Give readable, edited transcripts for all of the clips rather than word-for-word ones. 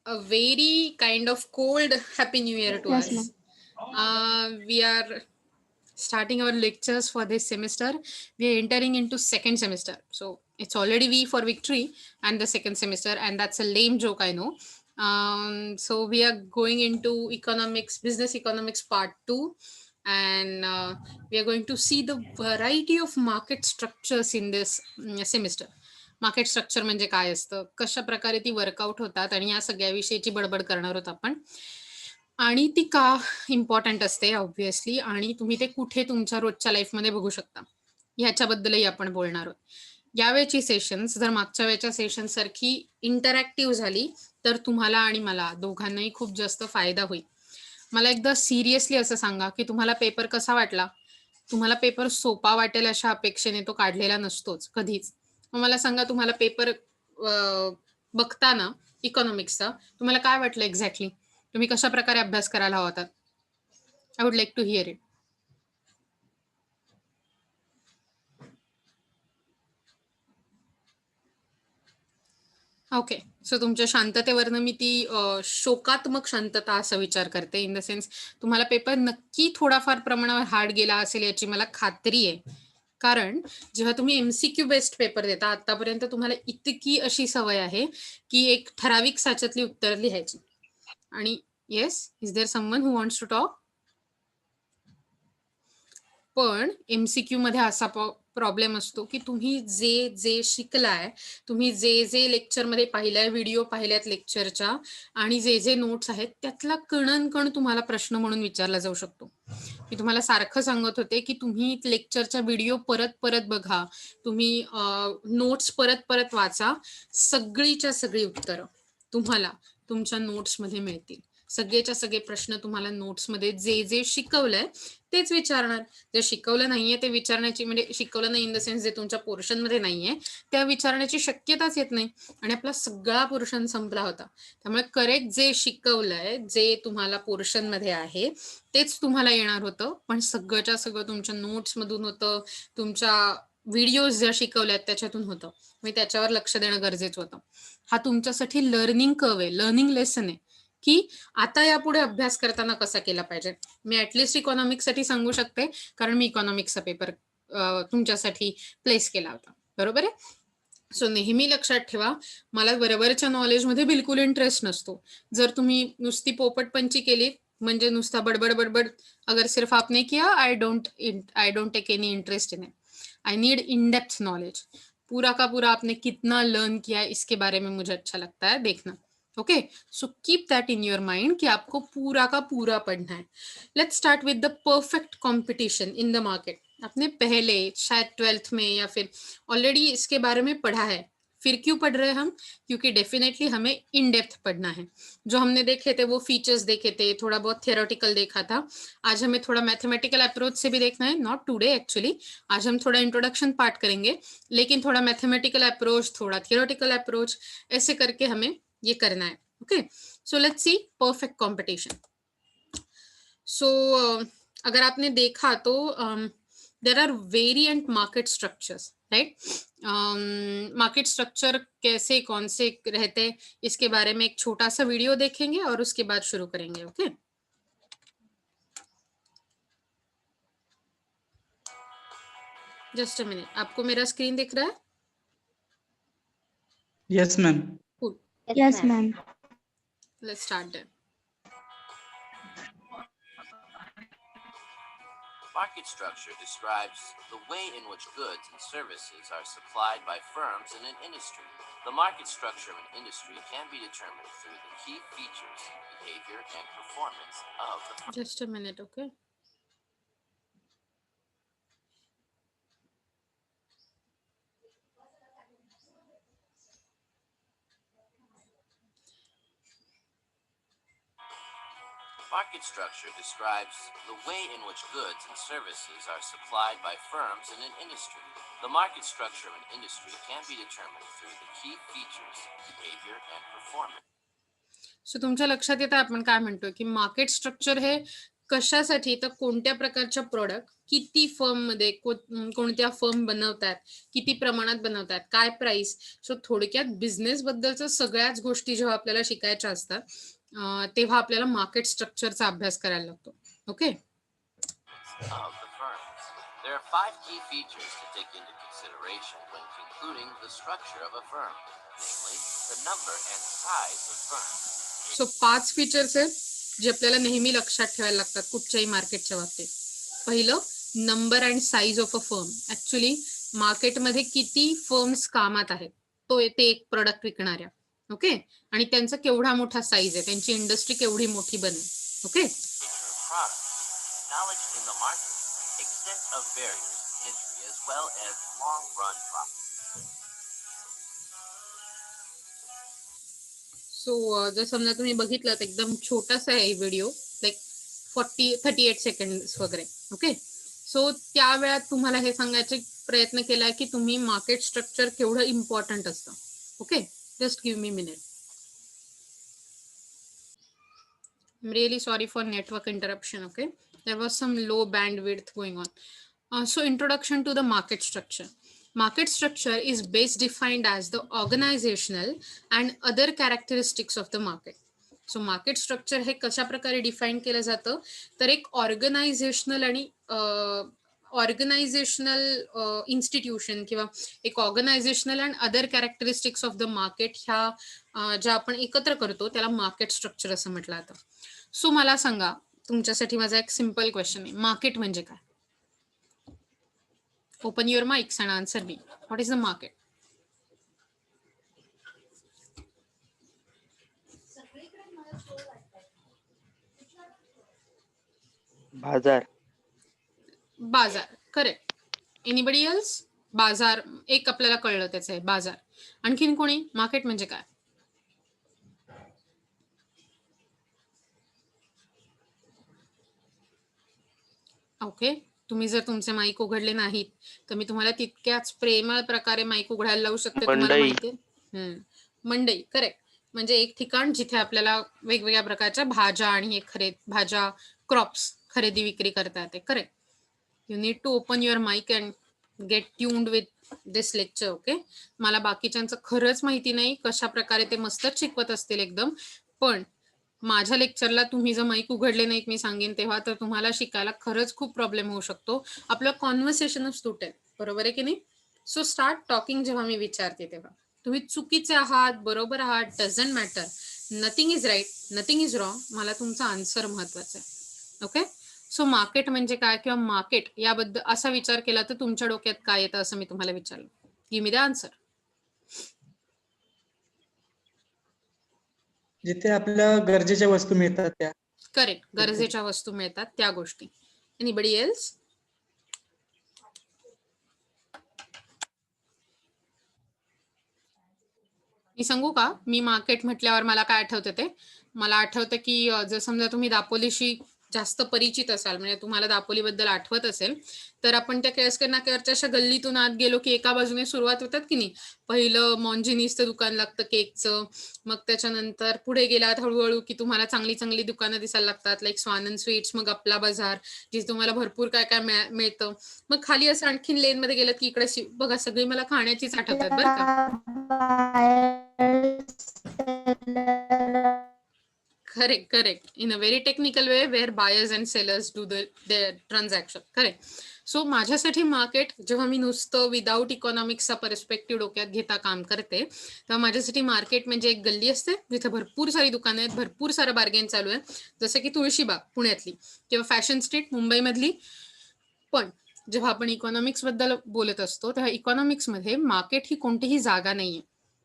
a very kind of cold Happy New Year to Yes, us. ma'am. We are starting our lectures for this semester. We are entering into second semester. So it's already V for victory and the second semester, and that's a lame joke, I know. So we are going into economics, business economics part 2, and we are going to see the variety of market structures in this semester. Market structure म्हणजे काय असतं, कशा प्रकारे ती workout होतात, आणि या सगळ्याविषयीची बडबड करणार आहोत आपण. आणि ती का इम्पॉर्टंट असते ऑब्व्हियसली, आणि तुम्ही ते कुठे तुमच्या रोजच्या लाईफमध्ये बघू शकता, ह्याच्याबद्दलही आपण बोलणार आहोत. यावेळची सेशन्स जर मागच्या वेळच्या सेशन सारखी इंटरॅक्टिव्ह झाली तर तुम्हाला आणि मला दोघांनाही खूप जास्त फायदा होईल. मला एकदा सिरियसली असं सांगा की तुम्हाला पेपर कसा वाटला. तुम्हाला पेपर सोपा वाटेल अशा अपेक्षेने तो काढलेला नसतोच कधीच. मग मला सांगा, तुम्हाला पेपर बघताना इकॉनॉमिक्सचा तुम्हाला काय वाटलं एक्झॅक्टली, तुम्ही कशा प्रकारे अभ्यास करायला हवा होता. I would like to hear it. Okay, so तुमच्या शांततेवरनं मी ती शोकात्मक शांतता असा विचार करते. इन द सेन्स तुम्हाला पेपर नक्की थोडाफार प्रमाणावर हार्ड गेला असेल याची मला खात्री आहे. कारण जेव्हा तुम्ही एमसीक्यू बेस्ड पेपर देता, आतापर्यंत तुम्हाला इतकी अशी सवय आहे की एक ठराविक साच्यातली उत्तर लिहायची. आणि yes, is there someone who wants to talk. पण एमसीक्यू मध्ये असा प्रॉब्लेम असतो की तुम्ही जे जे शिकलाय, तुम्ही जे जे लेक्चरमध्ये पाहिलाय, व्हिडिओ पाहिल्यात लेक्चरच्या, आणि जे जे नोट्स आहेत त्यातला कण तुम्हाला प्रश्न म्हणून विचारला जाऊ शकतो. मी तुम्हाला सारखं सांगत होते की तुम्ही लेक्चरचा व्हिडिओ परत परत बघा, तुम्ही नोट्स परत परत वाचा. सगळीच्या सगळी उत्तरं तुम्हाला तुमच्या नोट्समध्ये मिळतील. सगळेच्या सगळे प्रश्न तुम्हाला नोट्समध्ये जे जे शिकवलंय तेच विचारणार. जे शिकवलं नाहीये ते विचारण्याची, म्हणजे शिकवलं नाही इन द सेन्स जे तुमच्या पोर्शनमध्ये नाहीये त्या विचारण्याची शक्यताच येत नाही. आणि आपला सगळा पोर्शन संपला होता. त्यामुळे करेक्ट जे शिकवलंय, जे तुम्हाला पोर्शनमध्ये आहे तेच तुम्हाला येणार होतं. पण सगळंच्या सगळं तुमच्या नोट्समधून होतं, तुमच्या व्हिडिओज ज्या शिकवल्यात त्याच्यातून होतं. मी त्याच्यावर लक्ष देणं गरजेचं होतं. हा तुमच्यासाठी लर्निंग कर्व आहे, लर्निंग लेसन आहे की आता यापुढे अभ्यास करताना कसा केला पाहिजे. मी ऍटलिस्ट इकॉनॉमिक्ससाठी सांगू शकते, कारण मी इकॉनॉमिक्सचा पेपर तुमच्यासाठी प्लेस केला होता. बरोबर आहे. सो नेहमी लक्षात ठेवा, मला बरोबरच्या नॉलेजमध्ये बिलकुल इंटरेस्ट नसतो. जर तुम्ही नुसती पोपटपंची केली, म्हणजे नुसता बडबड बडबड अगर सिर्फ आपने किया, I don't take any interest in it. I need in depth knowledge. पूरा का पूरा आपने कितना लर्न किया इसके बारे में मुझे अच्छा लगता है देखना. Okay, so keep that in your mind कि आपको पूरा का पूरा पढ़ना है. लेट्स स्टार्ट विद the perfect competition in the market. आपने पहले शायद 12th में या फिर ऑलरेडी इसके बारे में पढ़ा है. फिर क्यों पढ़ रहे हैं हम, क्योंकि डेफिनेटली हमें इन डेप्थ पढ़ना है. जो हमने देखे थे वो फीचर्स देखे थे, थोड़ा बहुत थियोरेटिकल देखा था. आज हमें थोड़ा मैथमेटिकल अप्रोच से भी देखना है. नॉट टुडे एक्चुअली, आज हम थोड़ा इंट्रोडक्शन पार्ट करेंगे, लेकिन थोड़ा मैथमेटिकल अप्रोच, थोड़ा थियोरेटिकल अप्रोच, ऐसे करके हमें ये करना है. Okay, so let's see perfect competition. So अगर आपने देखा तो there are variant market structures, right. Market structure कैसे कौन से रहते हैं इसके बारे में एक छोटा सा वीडियो देखेंगे और उसके बाद शुरू करेंगे. Okay, just a minute. आपको मेरा स्क्रीन दिख रहा है? Yes, ma'am. Cool. Yes, ma'am. Let's start then. Market structure describes the way in which goods and services are supplied by firms in an industry. The market structure of an industry can be determined through the key features, behavior, and performance of the Just a minute, okay. Market structure describes the way in which goods and services are supplied by firms in an industry. The market structure of an industry can be determined through the key features, behavior, and performance. So तुमच्या लक्षात येतं आपण काय म्हणतोय की market structure हे कशासाठी? तर कोणत्या प्रकारच्या प्रॉडक्ट, किती फर्ममध्ये कोणत्या फर्म बनवतात, किती प्रमाणात बनवतात, काय प्राइस. सो थोडक्यात बिझनेसबद्दलचं सगळ्याच गोष्टी जेव्हा आपल्याला शिकायच्या असतात, तेव्हा आपल्याला मार्केट स्ट्रक्चरचा अभ्यास करायला लागतो. Okay? Of the firms. There are 5 key features to take into consideration when concluding the structure of a firm, namely the number and size of firms. So 5 features आहेत जे आपल्याला नेहमी लक्षात ठेवायला लागतात कुठच्याही मार्केटच्या बाबतीत. पहिलं, number and size of a firm. Actually मार्केटमध्ये किती फर्म्स कामात आहेत, तो येते एक प्रोडक्ट विकणाऱ्या. ओके, आणि त्यांचा केवढा मोठा साईज आहे, त्यांची इंडस्ट्री केवढी मोठी बनेल. Okay, Product. Knowledge in the market. Extent of barriers to entry as well as long-run profits. So जर समजा तुम्ही बघितलं तर एकदम छोटासा आहे व्हिडिओ, लाईक 38 सेकंड्स वगैरे. ओके, सो त्या वेळात तुम्हाला हे सांगायचे प्रयत्न केलाय की तुम्ही मार्केट स्ट्रक्चर केवढं इम्पॉर्टंट असतं. Okay, just give me minute. I'm really sorry for network interruption. Okay, there was some low bandwidth going on. So introduction to the market structure. Market structure is best defined as the organizational and other characteristics of the market. So market structure हे कशा प्रकारे define केलं जातं, तर एक organisational आणि organisational institution किंवा एक organisational and other characteristics of the market ह्या ज्या आपण एकत्र करतो त्याला मार्केट स्ट्रक्चर असं म्हटलं जातं. सो मला सांगा, तुमच्यासाठी माझा एक सिम्पल क्वेश्चन आहे, मार्केट म्हणजे काय? Open your mics and answer me. What is the market? बाजार. बाजार, करेक्ट. Anybody else? बाजार एक आपल्याला कळलं त्याचं आहे, बाजार. आणखीन कोणी? मार्केट म्हणजे काय? ओके, तुम्ही जर तुमचे माईक उघडले नाहीत तर मी तुम्हाला तितक्याच प्रेमळ प्रकारे माईक उघडायला लावू शकते. तुम्हाला मंडई. माहिती आहे, मंडई, करेक्ट. म्हणजे एक ठिकाण जिथे आपल्याला वेगवेगळ्या प्रकारच्या भाज्या आणि भाज्या, क्रॉप्स खरेदी विक्री करता येते. Correct. You need to open your mic and get tuned with this lecture. Okay, मला बाकीच्यांचं खरंच माहिती नाही कशा प्रकारे ते मस्तच शिकवत असतील एकदम, पण माझ्या लेक्चरला तुम्ही जर माईक उघडले नाहीत मी सांगेन तेव्हा, तर तुम्हाला शिकायला खरंच खूप प्रॉब्लेम होऊ शकतो. आपलं कॉन्व्हर्सेशनच तुटेल. बरोबर आहे की नाही? सो स्टार्ट टॉकिंग जेव्हा मी विचारते तेव्हा तुम्ही चुकीचे आहात, बरोबर आहात, doesn't matter. Nothing is right, nothing is wrong. मला तुमचा आन्सर महत्वाचा आहे. ओके, सो मार्केट म्हणजे काय किंवा मार्केट याबद्दल असा विचार केला तर तुमच्या डोक्यात काय येतं असं मी तुम्हाला विचारलं. Give me the answer. जिथे आपल्या गरजेच्या वस्तू मिळतात त्या. करेक्ट, गरजेच्या वस्तू मिळतात त्या गोष्टी. Anybody else? मी सांगू का? मी मार्केट म्हटल्यावर मला काय आठवतं ते? मला आठवतं की जर समजा तुम्ही दापोलीशी जास्त परिचित असाल, म्हणजे तुम्हाला दापोलीबद्दल आठवत असेल, तर आपण त्या केळसकर नाक्यावरच्या अशा गल्लीतून आत गेलो की एका बाजूने सुरुवात होतात की नाही, पहिलं मॉन्जिनीसचं दुकान लागतं केकचं, मग त्याच्यानंतर पुढे गेलात हळूहळू की तुम्हाला चांगली चांगली दुकानं दिसायला लागतात, लाईक स्वानंद स्वीट्स, मग आपला बाजार, जिथे तुम्हाला भरपूर काय काय मिळतं. मग खाली असं आणखीन लेन मध्ये गेलं की इकडे बघा सगळी मला खाण्याचीच आठवतात बरं का. Correct, correct. In a very technical way where buyers and sellers do their transaction. Correct. So माझ्यासाठी मार्केट जेव्हा मी नुसतं विदाऊट इकॉनॉमिक्सचा पर्स्पेक्टिव्ह डोक्यात घेता काम करते, तेव्हा माझ्यासाठी मार्केट म्हणजे एक गल्ली असते जिथे भरपूर सारी दुकानं आहेत, भरपूर सारं बार्गेन चालू आहे, जसं की तुळशीबाग पुण्यातली किंवा फॅशन स्ट्रीट मुंबईमधली. पण जेव्हा आपण इकॉनॉमिक्स बद्दल बोलत असतो तेव्हा इकॉनॉमिक्स मध्ये मार्केट ही कोणतीही जागा नाहीये.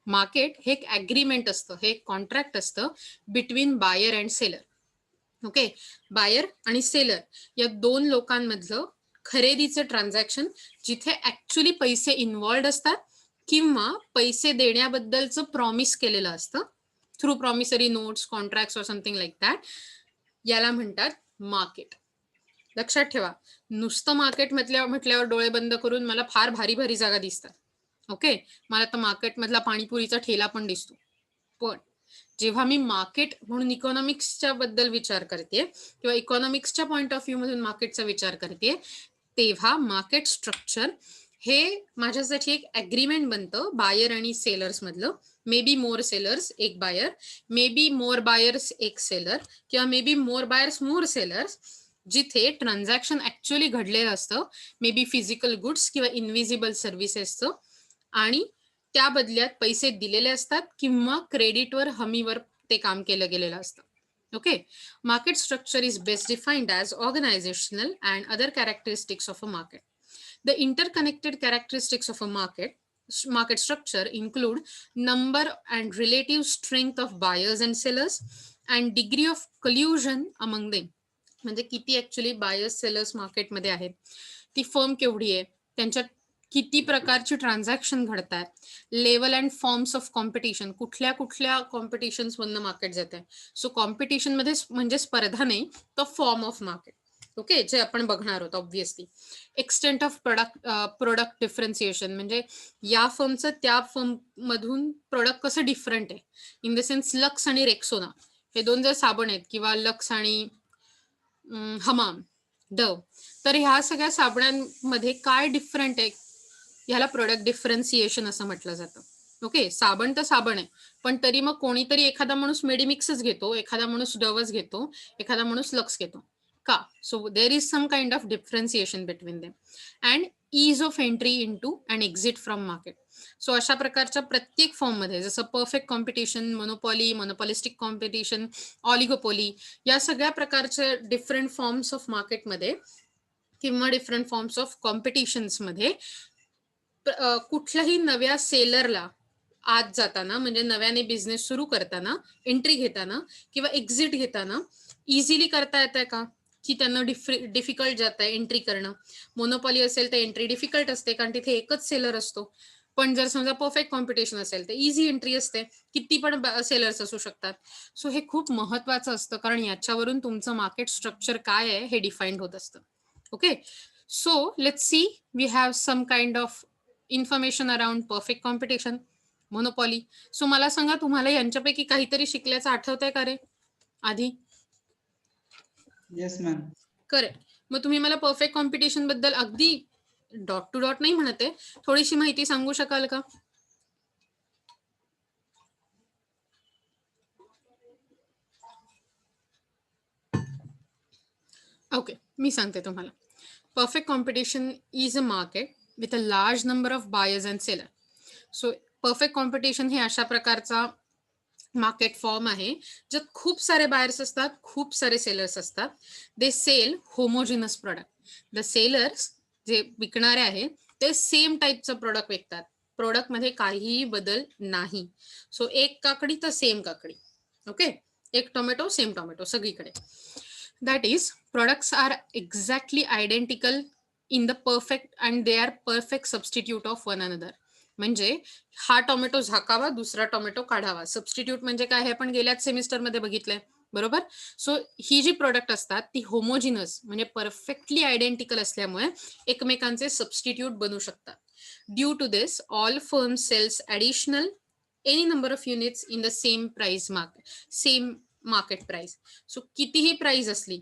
मार्केट हे एक ऍग्रीमेंट असतं, हे एक कॉन्ट्रॅक्ट असतं between buyer and seller. Okay, buyer आणि सेलर या दोन लोकांमधलं खरेदीचं ट्रान्झॅक्शन, जिथे ऍक्च्युली पैसे इन्व्हॉल्ड असतात किंवा पैसे देण्याबद्दलचं प्रॉमिस केलेलं असतं through promissory notes, contracts or something like that, याला म्हणतात मार्केट. लक्षात ठेवा, नुसतं मार्केट म्हटल्यावर डोळे बंद करून मला फार भारी भारी जागा दिसतात. ओके, मला तर मार्केट मधला पाणीपुरीचा ठेला पण दिसतो, पण जेव्हा मी मार्केट म्हणून इकॉनॉमिक्सच्या बद्दल विचार करते किंवा इकॉनॉमिक्सच्या पॉइंट ऑफ व्ह्यू मधून मार्केटचा विचार करते, तेव्हा मार्केट स्ट्रक्चर हे माझ्यासाठी एक ॲग्रीमेंट बनतं बायर आणि सेलर्स मधलं. मे बी मोर सेलर्स एक buyer, may be more buyers एक सेलर, किंवा may be more buyers more sellers, जिथे ट्रान्झॅक्शन ऍक्च्युअली घडलेलं असतं, मे बी फिजिकल गुड्स किंवा इनव्हिजिबल सर्व्हिसेसचं, आणि त्या बदल्यात पैसे दिलेले असतात किंवा क्रेडिटवर हमीवर ते काम केलं गेलेलं असतं. Okay, market structure is best defined as organisational and other characteristics of a market. The interconnected characteristics of a market structure include number and relative strength of buyers and sellers and degree of collusion among them. म्हणजे किती actually buyers sellers मार्केटमध्ये आहेत, ती firm केवढी आहे, त्यांच्यात किती प्रकारची ट्रान्झॅक्शन घडतात, level and forms of competition, कुठल्या कुठल्या कॉम्पिटिशन्स मधनं मार्केट जात आहे. सो कॉम्पिटिशन मध्ये म्हणजे स्पर्धा नाही, तर फॉर्म ऑफ मार्केट. ओके, जे आपण बघणार आहोत obviously. Extent of product differentiation, म्हणजे या फर्मचं त्या फर्म मधून प्रोडक्ट कसं डिफरंट आहे. इन द सेन्स लक्स आणि रेक्सोना हे दोन जर साबण आहेत, किंवा लक्स आणि हमाम, डव, तर ह्या सगळ्या साबणांमध्ये काय डिफरंट आहे, ह्याला प्रोडक्ट डिफरन्सिएशन असं म्हटलं जातं. ओके, साबण तर साबण आहे, पण तरी मग कोणीतरी एखादा माणूस मेडिमिक्सच घेतो, एखादा माणूस डवच घेतो, एखादा माणूस लक्स घेतो का. So there is some kind of differentiation between them. And ease of entry into and exit from market. So अशा प्रकारच्या प्रत्येक फॉर्ममध्ये, जसं perfect competition, monopoly, monopolistic competition, oligopoly, या सगळ्या प्रकारच्या डिफरंट फॉर्म्स ऑफ मार्केटमध्ये किंवा डिफरंट फॉर्म्स ऑफ कॉम्पिटिशन्समध्ये कुठल्याही नव्या सेलरला आत जाताना, म्हणजे नव्याने बिझनेस सुरू करताना, एंट्री घेताना किंवा एक्झिट घेताना इझिली करता येत आहे का, की त्यांना डिफिकल्ट जात आहे एंट्री करणं. मोनोपॉली असेल तर एंट्री डिफिकल्ट असते, कारण तिथे एकच सेलर असतो. पण जर समजा परफेक्ट कॉम्पिटिशन असेल तर इझी एंट्री असते, किती पण सेलर्स असू शकतात. सो हे खूप महत्वाचं असतं, कारण याच्यावरून तुमचं मार्केट स्ट्रक्चर काय आहे हे डिफाईन्ड होत असतं. Okay, so let's see, we have some kind of information around perfect competition, monopoly. So मला सांगा, तुम्हाला यांच्यापैकी काहीतरी शिकल्याचं आठवतंय का रे आधी? Yes ma'am. करेक्ट. मग तुम्ही मला परफेक्ट कॉम्पिटिशन बद्दल अगदी डॉट टू डॉट नाही म्हणते, थोडीशी माहिती सांगू शकाल का? ओके, मी सांगते तुम्हाला. Perfect competition is a market with a large number of buyers and seller. So perfect competition हे अशा प्रकारचा मार्केट फॉर्म आहे ज्यात खूप सारे बायर्स असतात, खूप सारे सेलर्स असतात. They sell homogeneous product. The sellers जे विकणारे आहेत ते सेम टाईपचं प्रोडक्ट विकतात, प्रोडक्ट मध्ये काहीही बदल नाही. सो एक काकडी तर सेम काकडी. ओके, एक टोमॅटो सेम टोमॅटो सगळीकडे. That is, products are exactly identical in the perfect and they are perfect substitute of one another. म्हणजे हा टोमॅटो झाकावा, दुसरा टोमॅटो काढावा. सबस्टिट्यूट म्हणजे काय हे आपण गेल्याच सेमिस्टरमध्ये बघितलंय, बरोबर. सो ही जी प्रोडक्ट असतात ती होमोजिनस म्हणजे परफेक्टली आयडेंटिकल असल्यामुळे एकमेकांचे सबस्टिट्यूट बनू शकतात. Due to this, all firm sells additional any number of units in the same price market, same market price. So कितीही प्राइस असली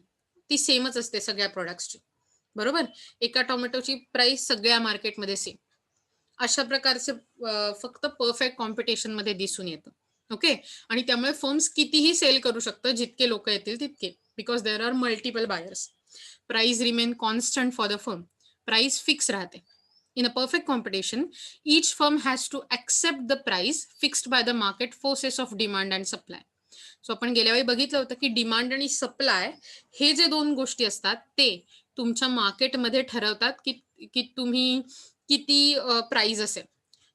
ती सेमच असते सगळ्या प्रोडक्ट्सची, बरोबर. एका टोमॅटोची प्राइस सगळ्या मार्केटमध्ये सेम. अशा प्रकारचे फक्त परफेक्ट कॉम्पिटिशन मध्ये दिसून येतं. ओके, आणि त्यामुळे फर्म्स कितीही सेल करू शकतात, जितके लोक येतील तितके, because there are multiple buyers. Price remain constant for the firm. Price fix राहते. In a perfect competition, each firm has to accept the price fixed by the market forces of demand and supply. So आपण गेल्या वेळी बघितलं होतं की demand आणि supply हे जे दोन गोष्टी असतात ते तुमच्या मार्केटमध्ये ठरवतात की तुम्ही किती प्राइस असेल.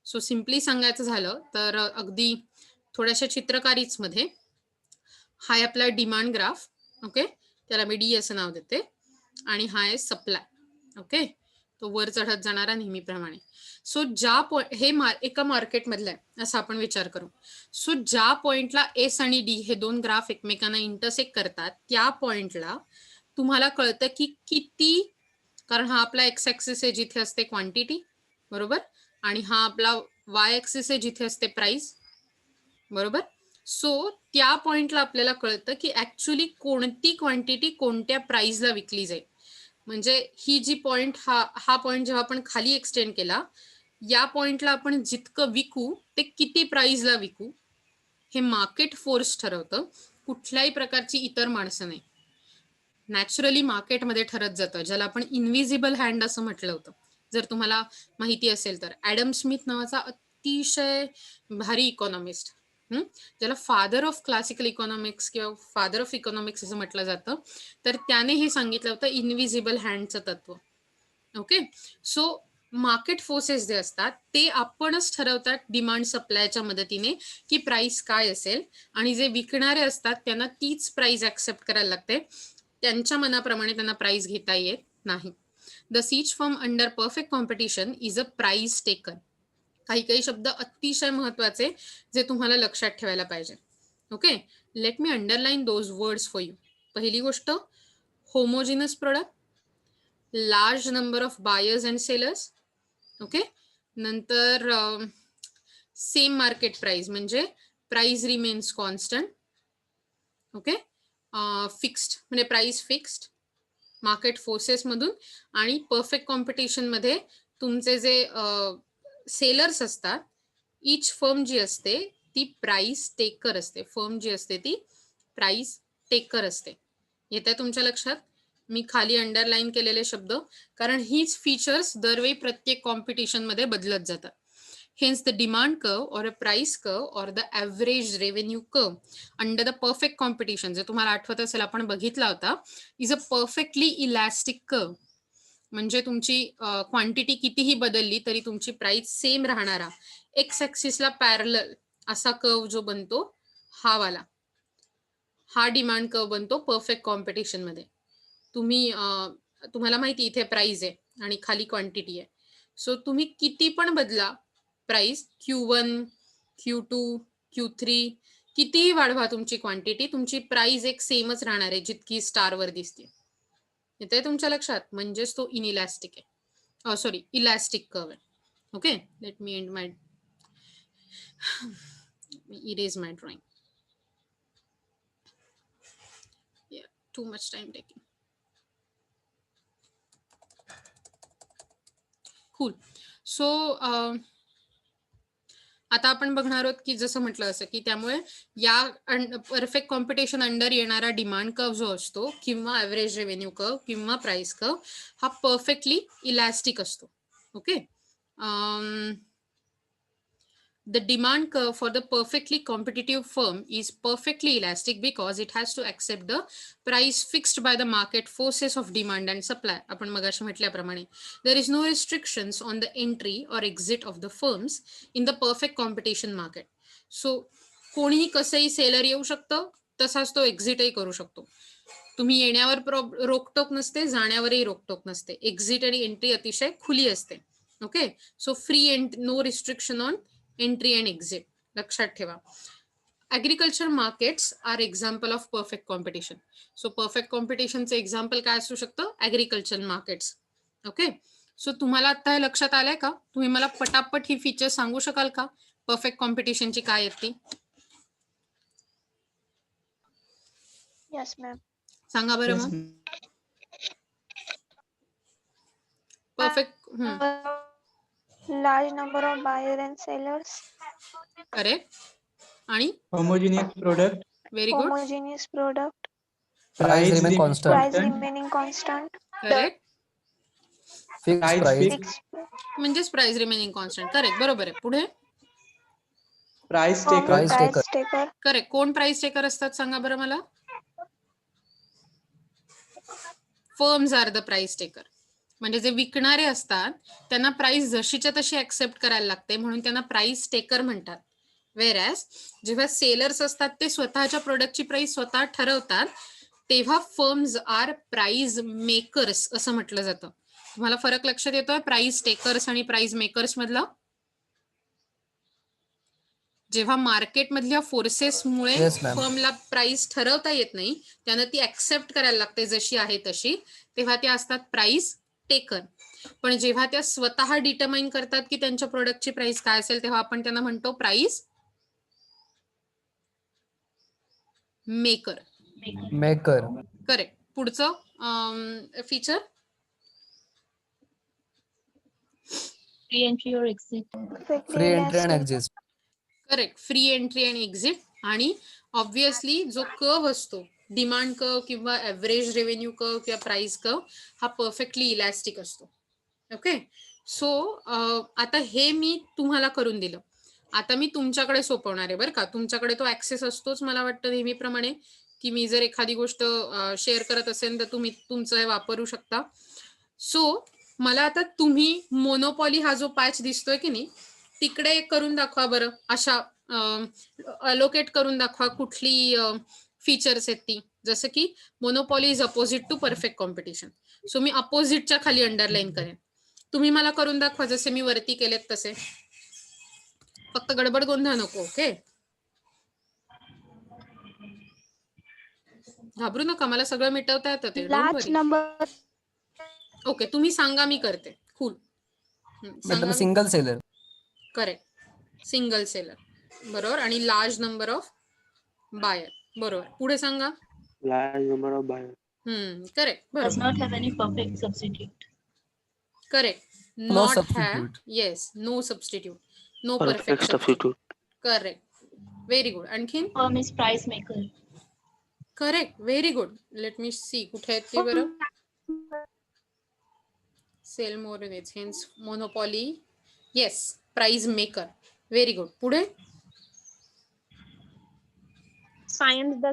सो सिम्पली सांगायचं झालं तर अगदी थोड्याशा चित्रकारीच मध्ये हा आहे आपला डिमांड ग्राफ. ओके, त्याला मी डी असं नाव देते, आणि हा आहे सप्लाय. ओके, तो वर चढत जाणारा नेहमीप्रमाणे. सो ज्या हे एका मार्केट मधलं आहे असं आपण विचार करू. सो ज्या पॉइंटला एस आणि डी हे दोन ग्राफ एकमेकांना इंटरसेक्ट करतात त्या पॉइंटला तुम्हाला कळतं की किती, कारण हा आपला एक्स ऍक्सिस आहे जिथे असते क्वांटिटी, बरोबर, आणि हा आपला वाय ऍक्सिस आहे जिथे असते प्राइस, बरोबर. सो त्या पॉइंटला आपल्याला कळतं की ऍक्च्युली कोणती क्वांटिटी कोणत्या प्राइसला विकली जाईल. म्हणजे ही जी पॉइंट हा पॉइंट जेव्हा आपण खाली एक्सटेंड केला, या पॉइंटला आपण जितकं विकू ते किती प्राइसला विकू हे मार्केट फोर्स ठरवतं, कुठल्याही प्रकारची इतर माणसं नाही. नॅचरली मार्केटमध्ये ठरत जातं, ज्याला आपण इनव्हिजिबल हँड असं म्हटलं होतं. जर तुम्हाला माहिती असेल तर ॲडम स्मिथ नावाचा अतिशय भारी इकॉनॉमिस्ट, ज्याला फादर ऑफ क्लासिकल इकॉनॉमिक्स किंवा फादर ऑफ इकॉनॉमिक्स असं म्हटलं जातं, तर त्याने हे सांगितलं होतं इनव्हिजिबल हँडचं तत्व. ओके, सो मार्केट फोर्सेस जे असतात ते आपणच ठरवतात डिमांड सप्लायच्या मदतीने की प्राइस काय असेल, आणि जे विकणारे असतात त्यांना तीच प्राइस ऍक्सेप्ट करायला लागते. त्यांच्या मनाप्रमाणे त्यांना प्राइस घेता येत नाही. द सीच firm under perfect competition is a price taker. काही काही शब्द अतिशय महत्वाचे जे तुम्हाला लक्षात ठेवायला पाहिजे. Okay, let me underline those words for you. पहिली गोष्ट, homogeneous product, large number of buyers and sellers. Okay, नंतर सेम मार्केट प्राइस म्हणजे price remains constant. Okay, fixed म्हणजे प्राइस फिक्स्ड मार्केट फोर्सेस मधून, आणि परफेक्ट कॉम्पिटिशन मध्ये तुमचे जे सेलर्स असतात, इच फर्म जी असते ती प्राइस टेकर असते. फर्म जी असते ती प्राइस टेकर असते. येते तुमच्या लक्षात मी खाली अंडरलाईन केलेले शब्द, कारण हीच फीचर्स दरवेळी प्रत्येक कॉम्पिटिशन मध्ये बदलत जातात. Hence, the demand curve or a price curve or the average revenue curve under the perfect competition, जे तुम्हाला आठवत असेल आपण बघितला होता, is a perfectly elastic curve. म्हणजे तुमची क्वांटिटी कितीही बदलली तरी तुमची प्राइस सेम राहणारा एक्स ऍक्सिसला पॅरलल असा कर्व जो बनतो, हा वाला, हा डिमांड कर्व बनतो परफेक्ट कॉम्पिटिशन मध्ये. तुम्हाला माहिती इथे प्राइस आहे आणि खाली क्वांटिटी आहे. सो तुम्ही किती पण बदला प्राइस, Q1, Q2, Q3, कितीही वाढवा तुमची क्वांटिटी, तुमची प्राइस एक सेमच राहणार आहे जितकी स्टारवर दिसते. येते तुमच्या लक्षात, म्हणजेच तो इनइलास्टिक आहे, सॉरी इलास्टिक कर्व आहे. Okay, let me and my erase my drawing. Too much time taking. Cool. So आता आपण बघणार आहोत की जसं म्हटलं असं की त्यामुळे या परफेक्ट कॉम्पिटिशन अंडर येणारा डिमांड कर्व जो असतो किंवा ॲव्हरेज रेव्हेन्यू कर्व किंवा प्राइस कर्व हा परफेक्टली इलास्टिक असतो. Okay, the demand curve for the perfectly competitive firm is perfectly elastic because it has to accept the price fixed by the market forces of demand and supply. आपण मगाशी म्हटल्याप्रमाणे there is no restrictions on the entry or exit of the firms in the perfect competition market. So कोणीही कसंही seller येऊ शकतं, तसाच तो एक्झिटही करू शकतो. तुम्ही येण्यावर रोकटोक नसते, जाण्यावरही रोकटोक नसते. एक्झिट आणि एंट्री अतिशय खुली असते. Okay, so free and no restriction on entry and exit. लक्षात ठेवा. Agriculture markets are example of perfect competition. So perfect कॉम्पिटिशनचं एक्झाम्पल काय असू शकतं? Agriculture markets. ओके, सो तुम्हाला आता हे लक्षात आलंय का? तुम्ही मला पटापट ही फीचर सांगू शकाल का परफेक्ट कॉम्पिटिशनची काय आहेत ती? Yes, ma'am. सांगा बरं Yes, मग. ma'am. Perfect Large number of buyers and sellers. Correct. आणि Homogeneous product. Very good. Homogeneous product. Price remain constant. Price remaining constant. Correct. Fixed Price price. fixed. म्हणजेच प्राइस रिमेनिंग कॉन्स्टंट. करेक्ट, बरोबर आहे. पुढे Price Firm taker. Price price taker. करेक्ट. कोण price taker असतात सांगा बरं मला? Firms are the price taker. म्हणजे जे विकणारे असतात त्यांना प्राइस जशीच्या तशी ऍक्सेप्ट करायला लागते, म्हणून त्यांना प्राइस टेकर म्हणतात. वेरॅज जेव्हा सेलर्स असतात ते स्वतःच्या प्रोडक्टची प्राइस स्वतः ठरवतात, तेव्हा फर्म्स आर प्राइस मेकर्स असं म्हटलं जातं. तुम्हाला फरक लक्षात येतोय प्राइस टेकर्स आणि प्राइस मेकर्स मधला? जेव्हा मार्केट मधल्या फोर्सेसमुळे Yes, ma'am. फर्मला प्राइस ठरवता येत नाही, त्यांना ती ऍक्सेप्ट करायला लागते जशी आहे तशी, तेव्हा त्या असतात प्राइस टेकर. पण जेव्हा त्या स्वतः डिटरमाइन करतात की त्यांच्या प्रोडक्टची प्राइस काय असेल, तेव्हा आपण त्यांना म्हणतो प्राइस मेकर. maker, correct. पुढचं feature Free entry or exit. free entry and elastic. exit, correct. Free entry आणि एक्झिट. आणि ऑब्व्हियसली जो कर्व असतो डिमांड कर्व किंवा ॲव्हरेज रेव्हेन्यू कर्व किंवा प्राइस कर्व हा परफेक्टली इलॅस्टिक असतो. ओके. सो आता हे मी तुम्हाला करून दिलं. आता मी तुमच्याकडे सोपवणार आहे बरं का. तुमच्याकडे तो ऍक्सेस असतोच मला वाटतं नेहमीप्रमाणे, की मी जर एखादी गोष्ट शेअर करत असेल तर तुम्ही तुमचं हे वापरू शकता. सो मला आता तुम्ही मोनोपॉली हा जो पॅच दिसतोय की नाही तिकडे करून दाखवा बरं. अशा अलोकेट करून दाखवा कुठली फीचर्स आहेत ती. जसं की monopoly is opposite to perfect competition. So मी अपोजिटच्या खाली अंडरलाईन करेन. तुम्ही मला करून दाखवा जसे मी वरती केलेत तसे. फक्त गडबड गोंधळ नको. ओके. घाबरू नका, मला सगळं मिटवता येतं ते. Don't Large worry. number. Okay. तुम्ही सांगा, मी करते. Cool. madam single seller, correct. Single seller बरोबर. आणि लार्ज नंबर ऑफ बायर बरोबर. पुढे सांगा. large number of buyers, correct. Does बरोबर. not have any perfect substitute. Correct. no not have. substitute, yes. No substitute. No perfect perfect substitute, correct. Very good. आणखीन. Firm is price maker. Correct. Very good. Let me see कुठे आहेत ते बरं. Sell more units hence monopoly. Yes. Price maker. Very good. पुढे. Finds the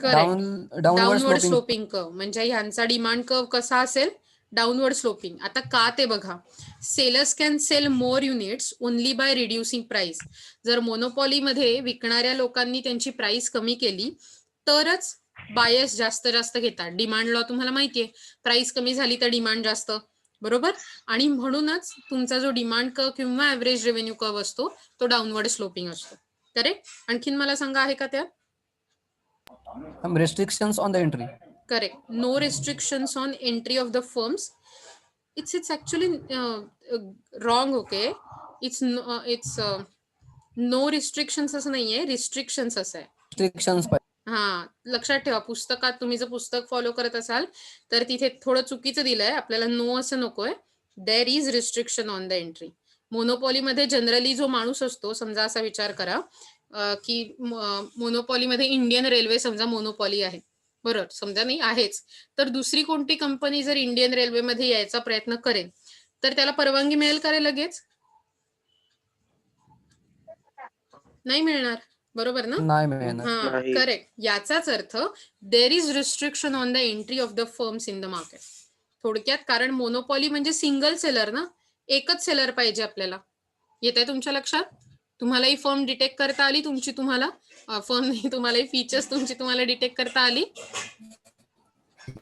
correct. downward downward sloping, sloping curve म्हणजे ह्यांचा demand curve कसा असेल. Downward sloping. आता का ते बघा. Sellers can sell more units only by reducing price. जर मोनोपॉली मध्ये विकणाऱ्या लोकांनी त्यांची प्राइस कमी केली तरच बायर्स जास्त जास्त घेतात. डिमांड लॉ तुम्हाला माहितीये. प्राइस कमी झाली तर डिमांड जास्त. बरोबर. आणि म्हणूनच तुमचा जो डिमांड कर्व किंवा ऍव्हरेज रेव्हेन्यू कर्व असतो तो डाऊनवर्ड स्लोपिंग असतो. करेक्ट. आणखीन मला सांगा आहे का त्यात. restrictions on the entry, Correct. No restrictions on entry of the firms. It's actually wrong. Okay. It's no restrictions असं नाहीये. restrictions असं आहे. restrictions हा लक्षात ठेवा. पुस्तकात तुम्ही जर पुस्तक फॉलो करत असाल तर तिथे थोडं चुकीचं दिलंय. आपल्याला नो असं नकोय. There is restriction on the entry. मोनोपॉलीमध्ये जनरली जो माणूस असतो समजा असा विचार करा की मोनोपॉलीमध्ये इंडियन रेल्वे समजा मोनोपॉली आहे. बरोबर. समजा नाही आहेच. तर दुसरी कोणती कंपनी जर इंडियन रेल्वेमध्ये यायचा प्रयत्न करेल तर त्याला परवानगी मिळेल का रे लगेच. नाही मिळणार. बरोबर ना. नाही मिळणार. हा नाही. करेक्ट. याचाच अर्थ देर is restriction on the entry of the firms in the market. थोडक्यात कारण मोनोपॉली म्हणजे सिंगल सेलर ना. एकच सेलर पाहिजे आपल्याला. येत आहे तुमच्या लक्षात. तुम्हालाही फर्म डिटेक्ट करता आली. तुमची तुम्हाला फर्म नाही तुम्हालाही फीचर्स तुमची तुम्हाला डिटेक्ट करता आली.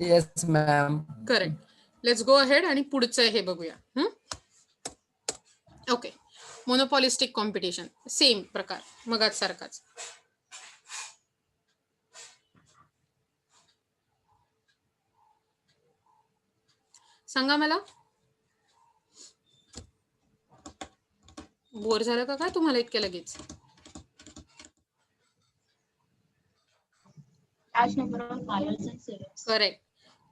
yes ma'am, correct. Let's go ahead आणि पुढचं हे बघूया. ओके. मोनोपॉलिस्टिक कॉम्पिटिशन सेम प्रकार मगाच सारखाच. सांगा मला. बोर झालं का काय तुम्हाला इतक्या लगेच. Large number of buyers and sellers. Correct.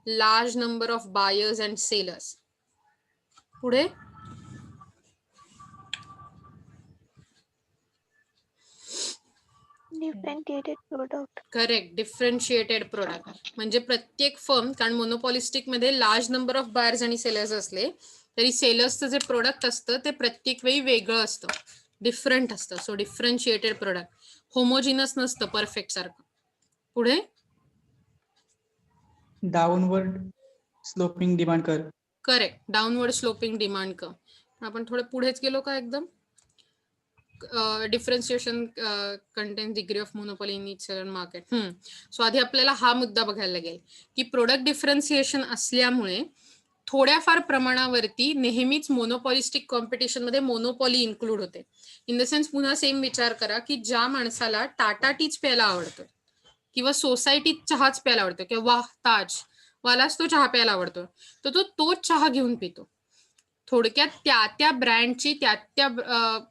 Large number of buyers and sellers. पुढे. differentiated product. Correct. Differentiated product म्हणजे प्रत्येक फर्म कारण मोनोपॉलिस्टिक मध्ये लार्ज नंबर ऑफ बायर्स आणि सेलर्स असले तरी सेलर्सचं जे प्रोडक्ट असतं ते प्रत्येक वेळी वेगळं असतं. डिफरंट असतं. So differentiated product. होमोजिनस नसतं परफेक्ट सारखं. पुढे. downward sloping demand curve, correct. Downward sloping demand curve. आपण थोडं पुढेच गेलो का एकदम. Differentiation contains degree of monopoly in each market. So आधी आपल्याला हा मुद्दा बघायला लागेल की प्रोडक्ट डिफरन्शिएशन असल्यामुळे थोड्याफार प्रमाणावरती नेहमीच मोनोपॉलिस्टिक कॉम्पिटिशन मध्ये मोनोपॉली इन्क्लूड होते. इन द सेन्स पुन्हा सेम विचार करा की ज्या माणसाला टाटा टीच प्यायला आवडतो किंवा सोसायटीत चहाच प्यायला आवडतो किंवा ताज वालाच तो चहा प्यायला आवडतो तर तो तोच चहा घेऊन पितो. थोडक्यात त्या ब्रँडची त्या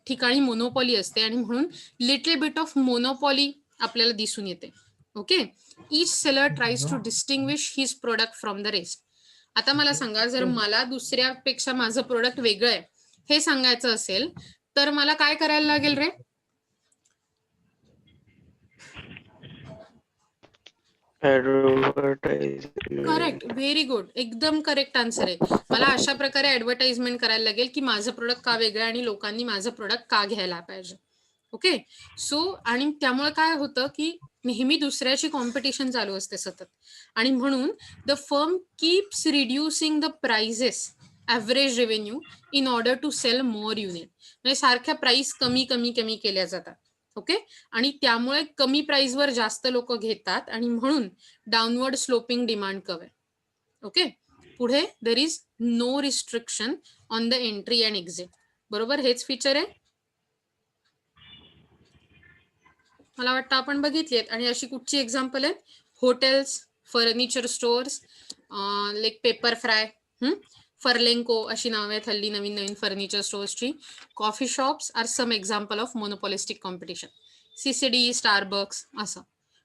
ठिकाणी मोनोपॉली असते आणि म्हणून लिटल बिट ऑफ मोनोपॉली आपल्याला दिसून येते. Okay. Each seller tries to distinguish his product from the rest. आता मला सांगा, जर मला दुसऱ्यापेक्षा माझं प्रोडक्ट वेगळं आहे हे सांगायचं असेल तर मला काय करायला लागेल रे? करेक्ट, व्हेरी गुड, एकदम करेक्ट आन्सर आहे. मला अशा प्रकारे ऍडव्हर्टाइजमेंट करायला लागेल की माझं प्रोडक्ट का वेगळं आणि लोकांनी माझं प्रोडक्ट का घ्यायला पाहिजे. ओके. सो आणि त्यामुळे काय होतं की नेहमी दुसऱ्याची कॉम्पिटिशन चालू असते सतत आणि म्हणून the firm keeps reducing the prices average revenue in order to sell more unit. म्हणजे सारख्या प्राइस कमी कमी कमी केल्या जातात. ओके. आणि त्यामुळे कमी प्राइसवर जास्त लोक घेतात आणि म्हणून डाऊनवर्ड स्लोपिंग डिमांड कर्व आहे. ओके. पुढे there is no restriction on the entry and exit. बरोबर, हेच फीचर आहे. मला वाटतं आपण बघितली आहेत. आणि अशी कुठची एक्झाम्पल आहेत? Hotels, furniture stores, like Pepperfry, Furlenco अशी नावे आहेत हल्ली नवीन नवीन फर्निचर स्टोअर्सची. Coffee shops are some example of monopolistic competition. CCD, Starbucks असं.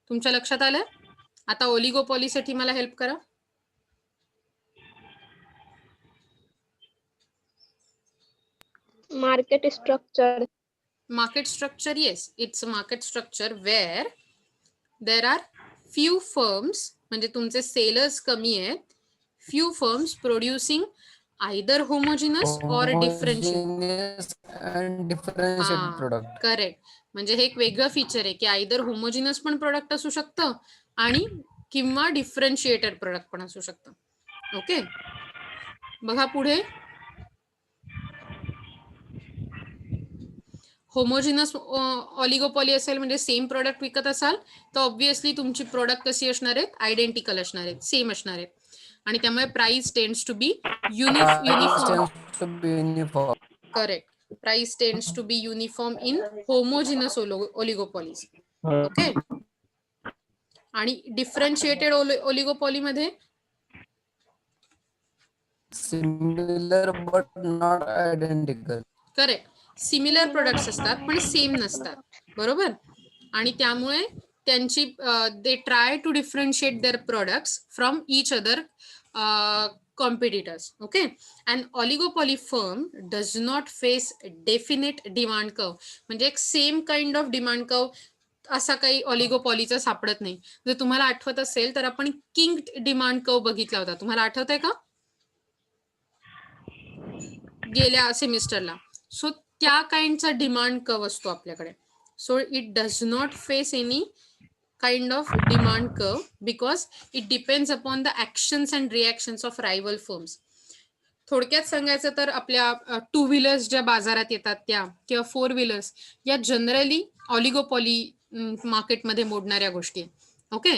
तुमच्या लक्षात आलं? आता ओलिगोपॉलीसाठी मला हेल्प करा. Market structure. Market structure, yes, it's a market structure where there are few firms, म्हणजे तुमचे सेलर्स कमी आहेत, few firms producing either homogeneous or differentiated and differentiated product. Correct. म्हणजे हे एक वेगळं फीचर आहे की आयदर होमोजिनस पण प्रोडक्ट असू शकतं आणि किंवा डिफरन्शिएटेड प्रोडक्ट पण असू शकतं. ओके. बघा पुढे, होमोजिनस ऑलिगोपॉली असेल म्हणजे सेम प्रोडक्ट विकत असाल तर ऑब्व्हियसली तुमची प्रोडक्ट कशी असणार आहेत? आयडेंटिकल असणार आहेत, सेम असणार आहेत आणि त्यामुळे price tends to be uniform. Correct. Price tends to be uniform in homogeneous oligopolies. Okay. आणि डिफरन्शिएटेड ओलिगोपॉली मध्ये similar but not identical. Correct. Similar products असतात पण सेम नसतात. बरोबर. आणि त्यामुळे त्यांची they try to differentiate their products from each other competitors. Okay. An oligopoly firm does not face definite demand curve. म्हणजे एक same kind of demand curve असा काही ऑलिगोपॉलीचा सापडत नाही. जर तुम्हाला आठवत असेल तर आपण किंग डिमांड कर्व बघितला होता. तुम्हाला आठवत आहे का गेल्या सेमिस्टरला? सो त्या काइंडचा डिमांड कर्व असतो आपल्याकडे. So it does not face any kind of demand curve because it depends upon the actions and reactions of rival firms. थोडक्यात सांगायचं तर आपल्या टू व्हीलर्स ज्या बाजारात येतात त्या किंवा फोर व्हीलर्स या जनरली ऑलिगोपॉली मार्केटमध्ये मोडणाऱ्या गोष्टी. ओके.